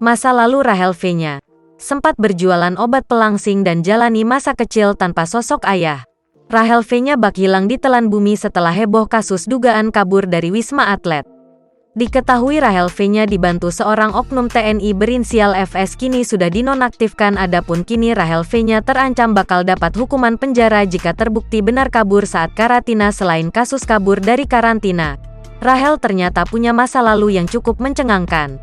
Masa lalu Rahel V-nya sempat berjualan obat pelangsing dan jalani masa kecil tanpa sosok ayah. Rahel V-nya bak hilang ditelan bumi setelah heboh kasus dugaan kabur dari Wisma Atlet. Diketahui Rahel V-nya dibantu seorang oknum TNI berinisial FS kini sudah dinonaktifkan, adapun kini Rahel V-nya terancam bakal dapat hukuman penjara jika terbukti benar kabur saat karantina. Selain kasus kabur dari karantina, Rahel ternyata punya masa lalu yang cukup mencengangkan.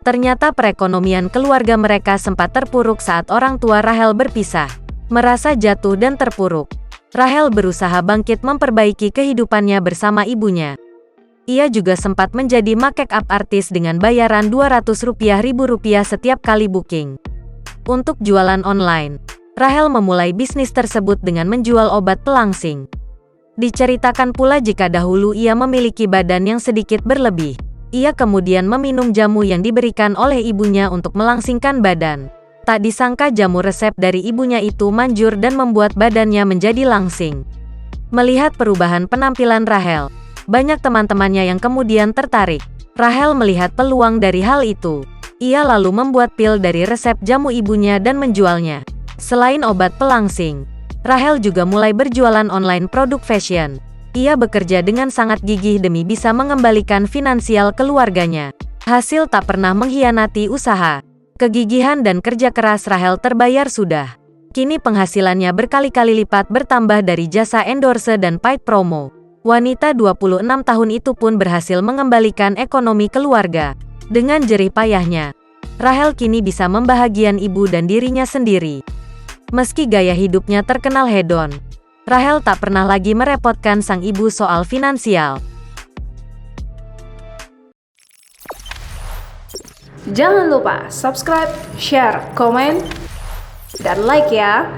Ternyata perekonomian keluarga mereka sempat terpuruk saat orang tua Rahel berpisah. Merasa jatuh dan terpuruk, Rahel berusaha bangkit memperbaiki kehidupannya bersama ibunya. Ia juga sempat menjadi make-up artis dengan bayaran Rp200.000 setiap kali booking. Untuk jualan online, Rahel memulai bisnis tersebut dengan menjual obat pelangsing. Diceritakan pula jika dahulu ia memiliki badan yang sedikit berlebih. Ia kemudian meminum jamu yang diberikan oleh ibunya untuk melangsingkan badan. Tak disangka jamu resep dari ibunya itu manjur dan membuat badannya menjadi langsing. Melihat perubahan penampilan Rahel, banyak teman-temannya yang kemudian tertarik. Rahel melihat peluang dari hal itu. Ia lalu membuat pil dari resep jamu ibunya dan menjualnya. Selain obat pelangsing, Rahel juga mulai berjualan online produk fashion. Ia bekerja dengan sangat gigih demi bisa mengembalikan finansial keluarganya. Hasil tak pernah mengkhianati usaha. Kegigihan dan kerja keras Rahel terbayar sudah. Kini penghasilannya berkali-kali lipat bertambah dari jasa endorse dan paid promo. Wanita 26 tahun itu pun berhasil mengembalikan ekonomi keluarga. Dengan jerih payahnya, Rahel kini bisa membahagiakan ibu dan dirinya sendiri. Meski gaya hidupnya terkenal hedon, Rahel tak pernah lagi merepotkan sang ibu soal finansial. Jangan lupa subscribe, share, komen, dan like ya!